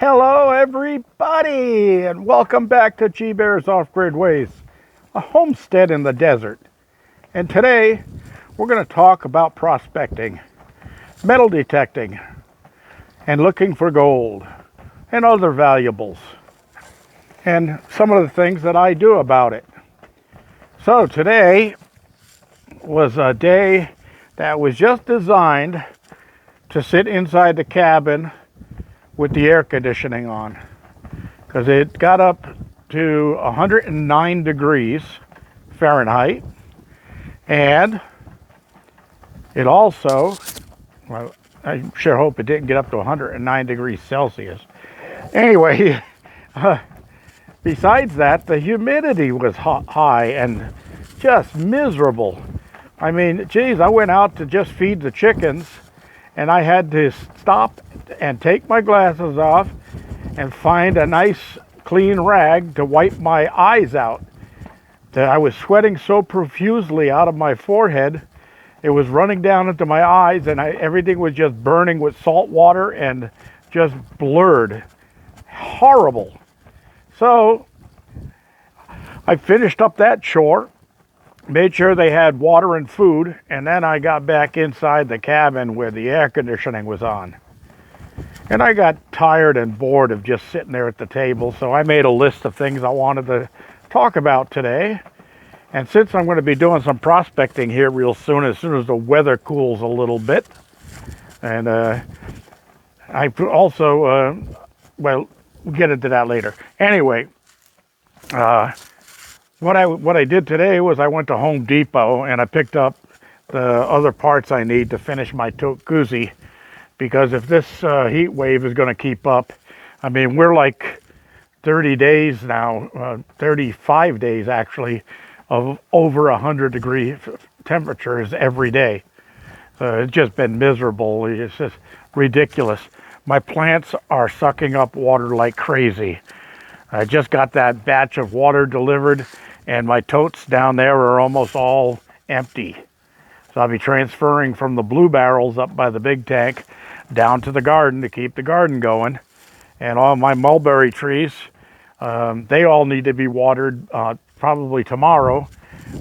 Hello everybody and welcome back to G Bear's Off-Grid Ways, a homestead in the desert. And today we're going to talk about prospecting, metal detecting, and looking for gold and other valuables, and some of the things that I do about it. So today was a day that was just designed to sit inside the cabin with the air conditioning on, because it got up to 109 degrees Fahrenheit, and it also, well, I sure hope it didn't get up to 109 degrees Celsius. Anyway, besides that, the humidity was high and just miserable. I mean, geez, I went out to just feed the chickens, and I had to stop and take my glasses off and find a nice clean rag to wipe my eyes out. That I was sweating so profusely out of my forehead, it was running down into my eyes, and everything was just burning with salt water and just blurred. Horrible. So I finished up that chore, made sure they had water and food, and then I got back inside the cabin where the air conditioning was on. And I got tired and bored of just sitting there at the table, so I made a list of things I wanted to talk about today. And since I'm going to be doing some prospecting here real soon as the weather cools a little bit, and I also, well, we'll get into that later. Anyway, what I did today was I went to Home Depot and I picked up the other parts I need to finish my tote koozie, because if this heat wave is going to keep up, I mean, we're like 30 days now, 35 days actually, of over 100-degree temperatures every day. So it's just been miserable. It's just ridiculous. My plants are sucking up water like crazy. I just got that batch of water delivered, and my totes down there are almost all empty. So I'll be transferring from the blue barrels up by the big tank down to the garden to keep the garden going. And all my mulberry trees, they all need to be watered probably tomorrow.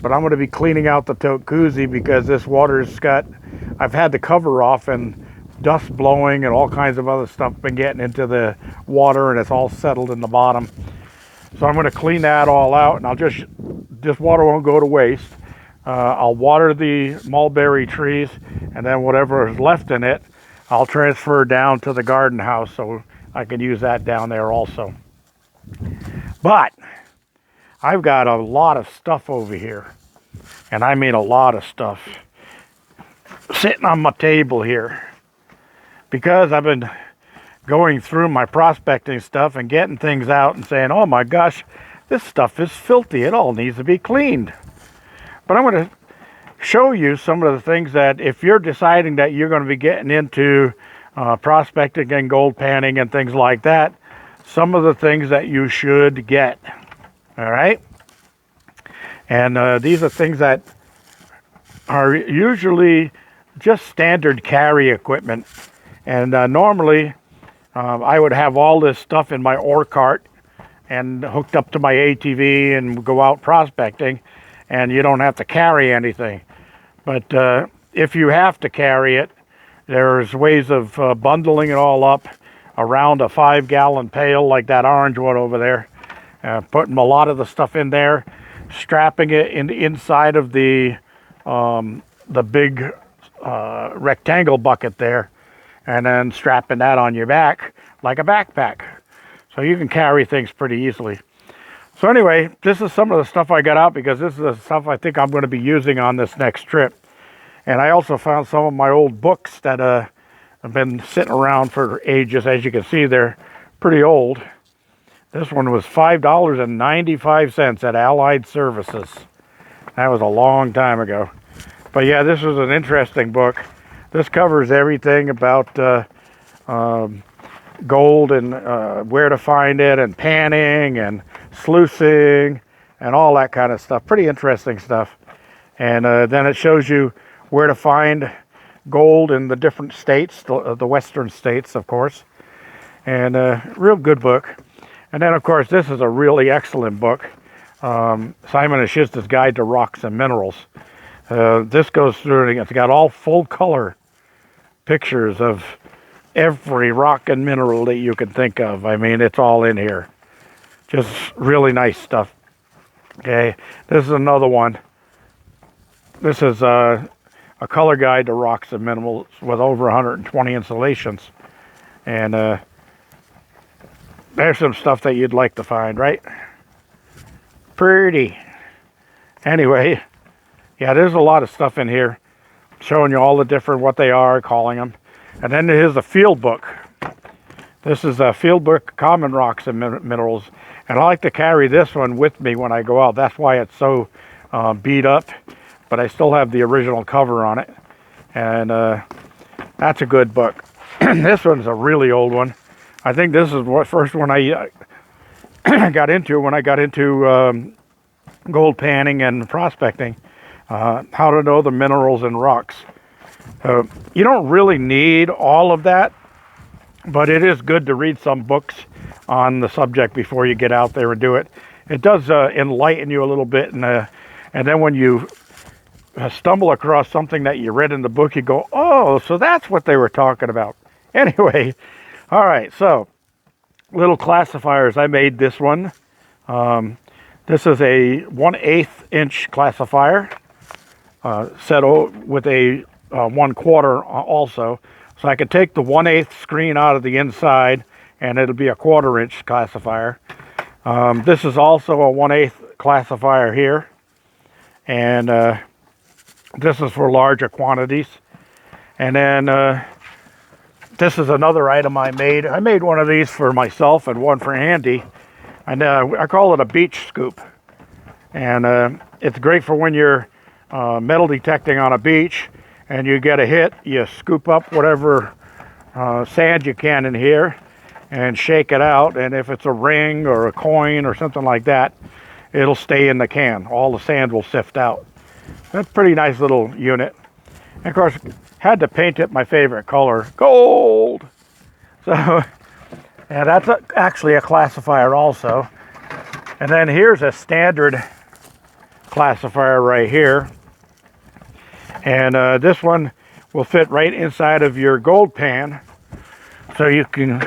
But I'm going to be cleaning out the tote koozie because this water's I've had the cover off and dust blowing and all kinds of other stuff been getting into the water, and it's all settled in the bottom. So I'm going to clean that all out, and this water won't go to waste. I'll water the mulberry trees, and then whatever is left in it, I'll transfer down to the garden house so I can use that down there also. But I've got a lot of stuff over here, and I mean a lot of stuff, sitting on my table here, because I've been going through my prospecting stuff and getting things out and saying, oh my gosh, this stuff is filthy. It all needs to be cleaned. But I'm going to show you some of the things that if you're deciding that you're going to be getting into prospecting and gold panning and things like that, some of the things that you should get. All right? And these are things that are usually just standard carry equipment. And normally I would have all this stuff in my ore cart and hooked up to my ATV and go out prospecting, and you don't have to carry anything. But if you have to carry it, there's ways of bundling it all up around a 5-gallon pail like that orange one over there, putting a lot of the stuff in there, strapping it in the inside of the big rectangle bucket there, and then strapping that on your back like a backpack. So you can carry things pretty easily. So anyway, this is some of the stuff I got out because this is the stuff I think I'm going to be using on this next trip. And I also found some of my old books that have been sitting around for ages. As you can see, they're pretty old. This one was $5.95 at Allied Services. That was a long time ago. But yeah, this was an interesting book. This covers everything about gold and where to find it, and panning and sluicing and all that kind of stuff. Pretty interesting stuff. And then it shows you where to find gold in the different states, the western states, of course. and real good book. And then, of course, this is a really excellent book, Simon & Schist's Guide to Rocks and Minerals. This goes through, and it's got all full color pictures of every rock and mineral that you can think of. I mean, it's all in here. Just really nice stuff. Okay, this is another one. This is a color guide to rocks and minerals with over 120 installations. And there's some stuff that you'd like to find, right? Pretty. Anyway, yeah, there's a lot of stuff in here showing you all the different, what they are, calling them. And then here's a field book. This is a field book, Common Rocks and Minerals. And I like to carry this one with me when I go out. That's why it's so beat up. But I still have the original cover on it. And that's a good book. This one's a really old one. I think this is the first one I got into when I got into gold panning and prospecting. How to know the minerals and rocks. You don't really need all of that, but it is good to read some books on the subject before you get out there and do it. It does enlighten you a little bit, and then when you stumble across something that you read in the book, you go, oh, so that's what they were talking about. Anyway, all right, so little classifiers. I made this one. This is a 1/8 inch classifier set with a 1/4 also. So I could take the 1/8 screen out of the inside and it'll be a 1/4 inch classifier. This is also a 1/8 classifier here. And this is for larger quantities. And then this is another item I made. I made one of these for myself and one for Andy. And I call it a beach scoop. And it's great for when you're metal detecting on a beach and you get a hit. You scoop up whatever sand you can in here and shake it out. And if it's a ring or a coin or something like that, it'll stay in the can. All the sand will sift out. That's a pretty nice little unit. And of course, had to paint it my favorite color, gold. So, yeah, that's actually a classifier also. And then here's a standard classifier right here. And this one will fit right inside of your gold pan. So you can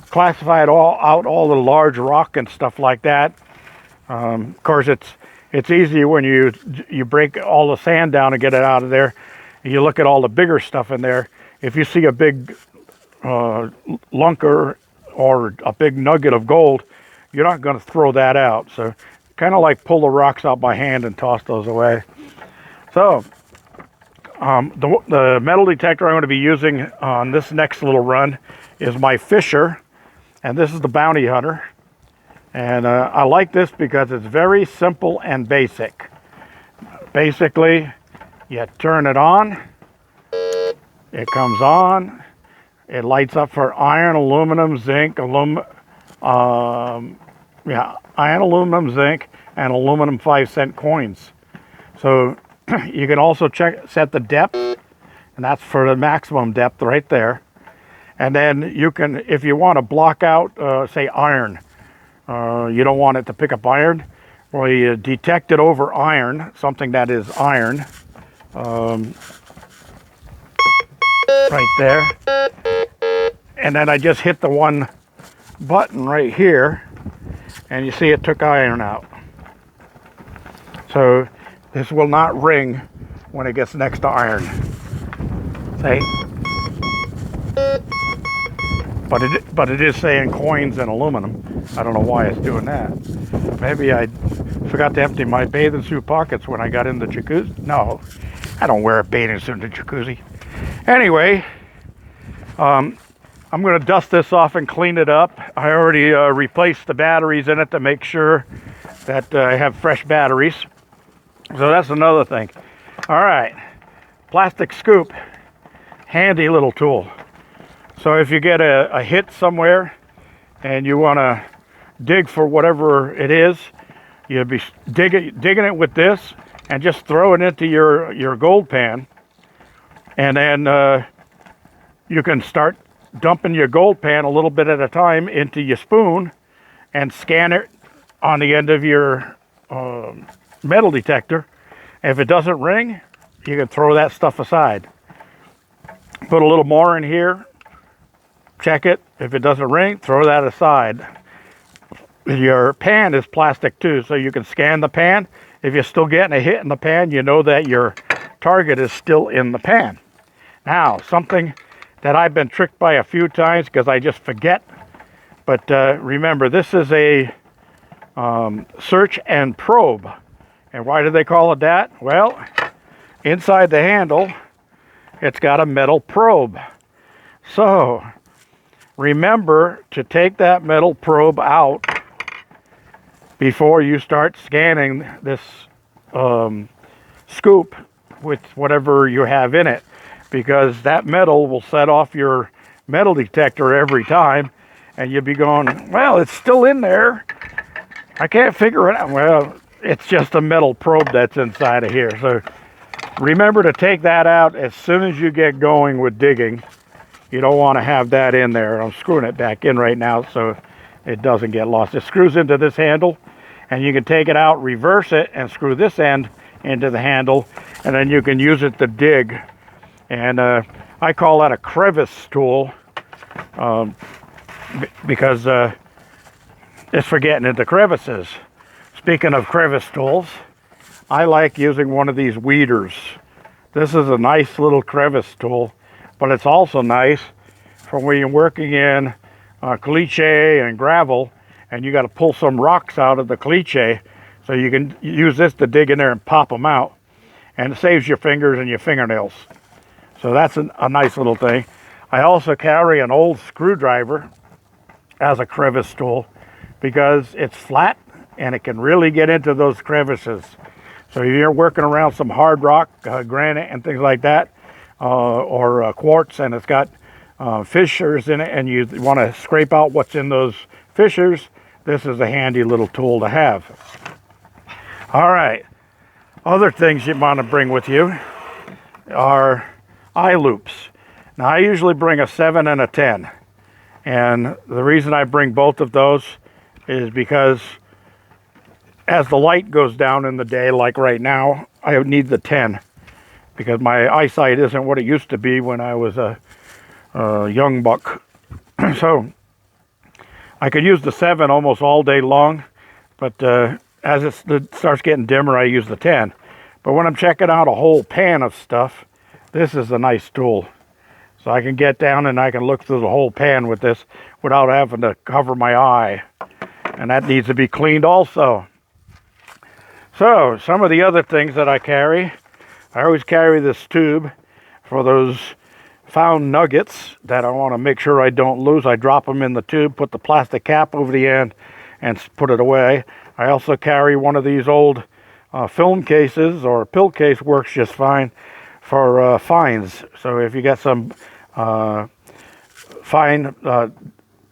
classify it all the large rock and stuff like that. Of course, it's easy when you break all the sand down and get it out of there. You look at all the bigger stuff in there. If you see a big lunker or a big nugget of gold, you're not going to throw that out. So kind of like pull the rocks out by hand and toss those away. So the metal detector I'm going to be using on this next little run is my Fisher, and this is the Bounty Hunter. And I like this because it's very simple and basic. Basically, you turn it on, it comes on, it lights up for iron, aluminum, zinc, iron, aluminum, zinc, and aluminum 5-cent coins. So you can also set the depth, and that's for the maximum depth right there. And then you can, if you want to block out, say iron, you don't want it to pick up iron, well, you detect it over iron, something that is iron, right there. And then I just hit the one button right here, and you see it took iron out. So this will not ring when it gets next to iron. See? But it is saying coins and aluminum. I don't know why it's doing that. Maybe I forgot to empty my bathing suit pockets when I got in the jacuzzi. No, I don't wear a bathing suit in the jacuzzi. Anyway, I'm going to dust this off and clean it up. I already replaced the batteries in it to make sure that I have fresh batteries. So that's another thing. All right, plastic scoop, handy little tool. So if you get a hit somewhere and you want to dig for whatever it is, you'll be digging it with this and just throw it into your gold pan. And then you can start dumping your gold pan a little bit at a time into your spoon and scan it on the end of your metal detector. If it doesn't ring, you can throw that stuff aside. Put a little more in here, check it. If it doesn't ring, throw that aside. Your pan is plastic too, so you can scan the pan. If you're still getting a hit in the pan, you know that your target is still in the pan. Now, something that I've been tricked by a few times because I just forget. But remember, this is a search and probe. And why do they call it that? Well, inside the handle, it's got a metal probe. So, remember to take that metal probe out before you start scanning this scoop with whatever you have in it, because that metal will set off your metal detector every time, and you'll be going, well, it's still in there. I can't figure it out. Well, it's just a metal probe that's inside of here. So remember to take that out as soon as you get going with digging. You don't want to have that in there. I'm screwing it back in right now so it doesn't get lost. It screws into this handle, and you can take it out, reverse it, and screw this end into the handle, and then you can use it to dig. And I call that a crevice tool because it's for getting into crevices. Speaking of crevice tools, I like using one of these weeders. This is a nice little crevice tool, but it's also nice for when you're working in caliche and gravel, and you got to pull some rocks out of the caliche, so you can use this to dig in there and pop them out, and it saves your fingers and your fingernails. So that's a nice little thing. I also carry an old screwdriver as a crevice tool because it's flat and it can really get into those crevices. So if you're working around some hard rock, granite and things like that, or quartz, and it's got fissures in it, and you want to scrape out what's in those fissures, this is a handy little tool to have. All right, other things you want to bring with you are eye loops. Now I usually bring a 7 and a 10, and the reason I bring both of those is because as the light goes down in the day, like right now, I need the 10 because my eyesight isn't what it used to be when I was a young buck. So I could use the 7 almost all day long, but as it starts getting dimmer, I use the 10. But when I'm checking out a whole pan of stuff, this is a nice tool. So I can get down and I can look through the whole pan with this without having to cover my eye. And that needs to be cleaned also. So some of the other things that I carry, I always carry this tube for those found nuggets that I want to make sure I don't lose. I drop them in the tube, put the plastic cap over the end, and put it away. I also carry one of these old film cases, or a pill case works just fine for fines. So if you got some fine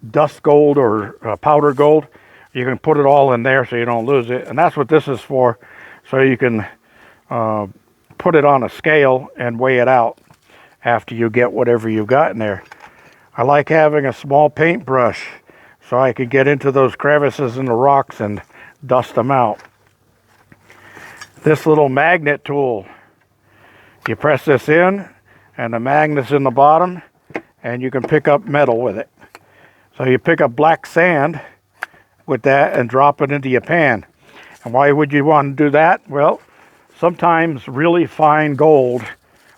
dust gold or powder gold, you can put it all in there so you don't lose it. And that's what this is for, so you can put it on a scale and weigh it out after you get whatever you've got in there. I like having a small paintbrush so I can get into those crevices in the rocks and dust them out. This little magnet tool, you press this in and the magnet's in the bottom, and you can pick up metal with it. So you pick up black sand with that and drop it into your pan. And why would you want to do that? Well, sometimes really fine gold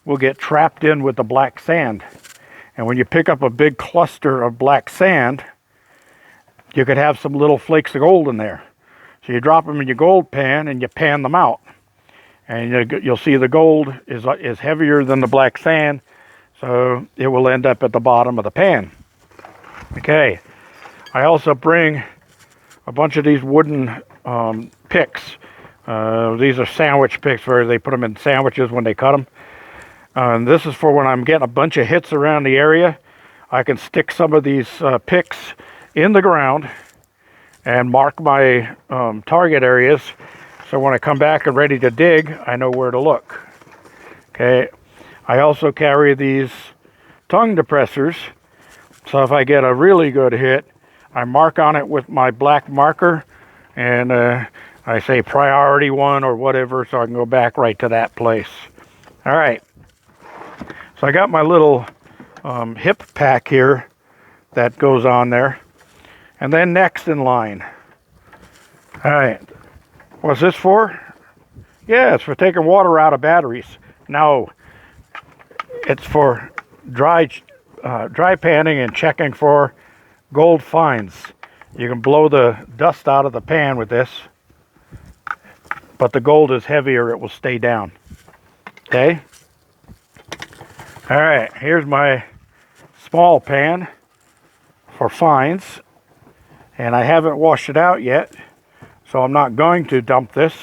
will get trapped in with the black sand. And when you pick up a big cluster of black sand, you could have some little flakes of gold in there. So you drop them in your gold pan and you pan them out. And you'll see the gold is heavier than the black sand, so it will end up at the bottom of the pan. Okay, I also bring a bunch of these wooden picks. These are sandwich picks where they put them in sandwiches when they cut them. And this is for when I'm getting a bunch of hits around the area. I can stick some of these picks in the ground and mark my target areas, so when I come back and ready to dig, I know where to look. Okay, I also carry these tongue depressors So if I get a really good hit, I mark on it with my black marker, and I say priority 1 or whatever, so I can go back right to that place. All right. So I got my little hip pack here that goes on there. And then next in line. All right. What's this for? Yeah, it's for taking water out of batteries. No, it's for dry panning and checking for gold finds. You can blow the dust out of the pan with this, but the gold is heavier, it will stay down. Okay? All right, here's my small pan for finds, and I haven't washed it out yet, so I'm not going to dump this.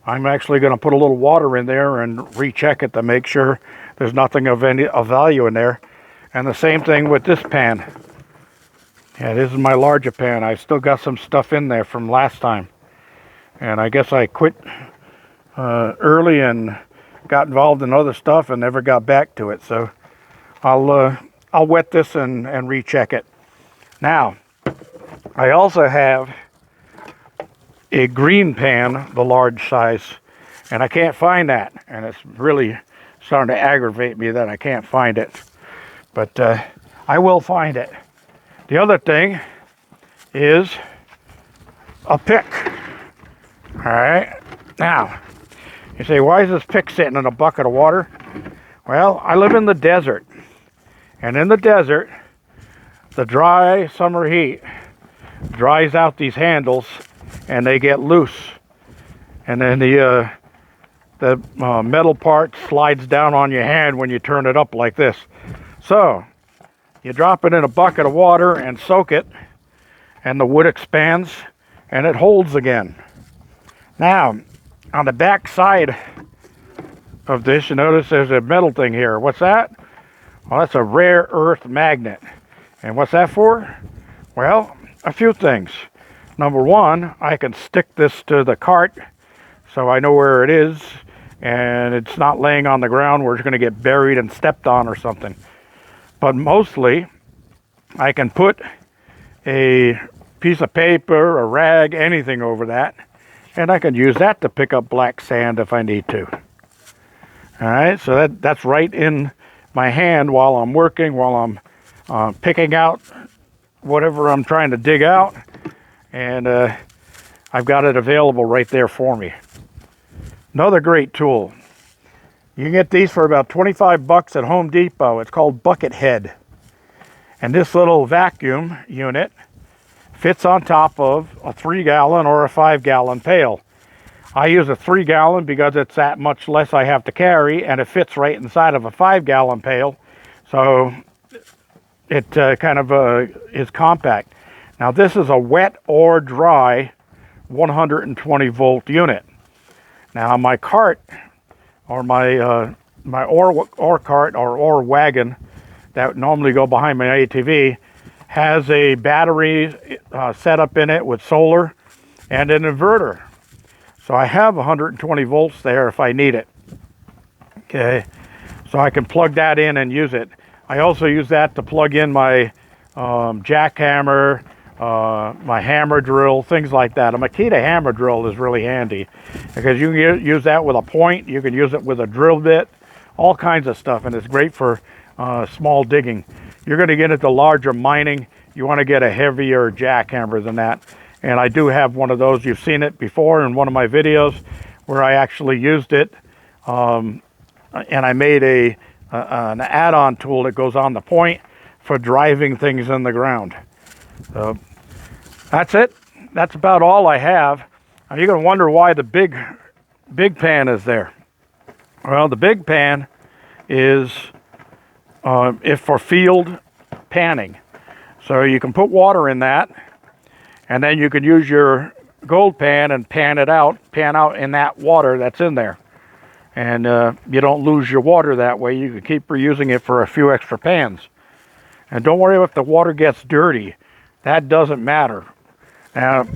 I'm actually going to put a little water in there and recheck it to make sure there's nothing of value in there. And the same thing with this pan. Yeah, this is my larger pan. I still got some stuff in there from last time, and I guess I quit early and got involved in other stuff and never got back to it. So I'll wet this and recheck it. Now, I also have a green pan, the large size, and I can't find that, and it's really starting to aggravate me that I can't find it, but I will find it. The other thing is a pick. All right, now you say, why is this pick sitting in a bucket of water? Well, I live in the desert, and in the desert, the dry summer heat dries out these handles and they get loose, and then the metal part slides down on your hand when you turn it up like this. So you drop it in a bucket of water and soak it, and the wood expands and it holds again. Now, on the back side of this, you notice there's a metal thing here. What's that? Well, that's a rare earth magnet. And what's that for? Well, a few things. Number one, I can stick this to the cart so I know where it is, and it's not laying on the ground where it's going to get buried and stepped on or something. But mostly, I can put a piece of paper, a rag, anything over that, and I can use that to pick up black sand if I need to. All right, so that's right in my hand while I'm working, while I'm picking out whatever I'm trying to dig out, and I've got it available right there for me. Another great tool. You can get these for about 25 bucks at Home Depot. It's called Bucket Head. And this little vacuum unit fits on top of a 3-gallon or a 5-gallon pail. I use a 3-gallon because it's that much less I have to carry, and it fits right inside of a 5-gallon pail. So it kind of is compact. Now this is a wet or dry 120 volt unit. Now my cart, or my ore cart or ore wagon that normally go behind my ATV, has a battery set up in it with solar and an inverter. So I have 120 volts there if I need it. Okay, so I can plug that in and use it. I also use that to plug in my jackhammer, my hammer drill, things like that. A Makita hammer drill is really handy because you can use that with a point, you can use it with a drill bit, all kinds of stuff, and it's great for small digging. You're going to get into larger mining, you want to get a heavier jackhammer than that. And I do have one of those. You've seen it before in one of my videos where I actually used it, and I made an add-on tool that goes on the point for driving things in the ground. So that's it. That's about all I have. Now you're going to wonder why the big pan is there. Well, the big pan is if for field panning. So you can put water in that, and then you can use your gold pan and pan out in that water that's in there. And you don't lose your water that way. You can keep reusing it for a few extra pans. And don't worry if the water gets dirty. That doesn't matter. Now,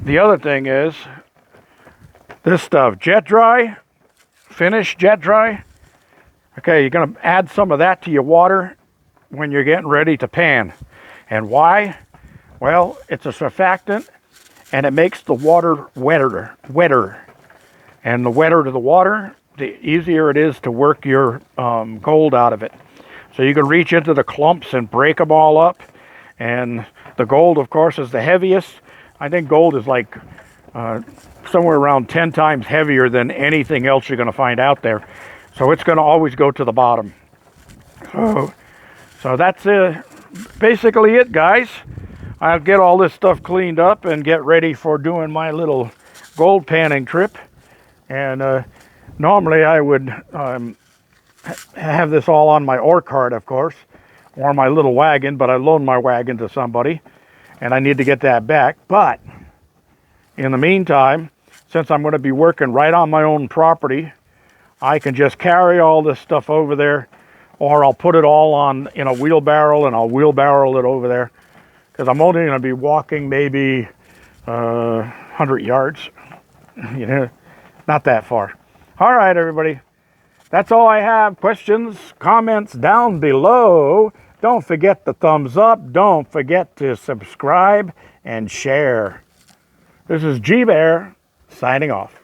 the other thing is this stuff, jet dry, finished jet dry. Okay, you're going to add some of that to your water when you're getting ready to pan. And why? Well, it's a surfactant, and it makes the water wetter. And the wetter to the water, the easier it is to work your gold out of it. So you can reach into the clumps and break them all up. And the gold, of course, is the heaviest. I think gold is like somewhere around 10 times heavier than anything else you're going to find out there. So it's going to always go to the bottom. So that's basically it, guys. I'll get all this stuff cleaned up and get ready for doing my little gold panning trip. And normally I would have this all on my ore cart, of course, or my little wagon, but I loaned my wagon to somebody, and I need to get that back. But in the meantime, since I'm going to be working right on my own property, I can just carry all this stuff over there, or I'll put it all in a wheelbarrow and I'll wheelbarrow it over there, because I'm only going to be walking maybe 100 yards, you know, not that far. All right, everybody. That's all I have. Questions, comments down below. Don't forget the thumbs up. Don't forget to subscribe and share. This is G Bear signing off.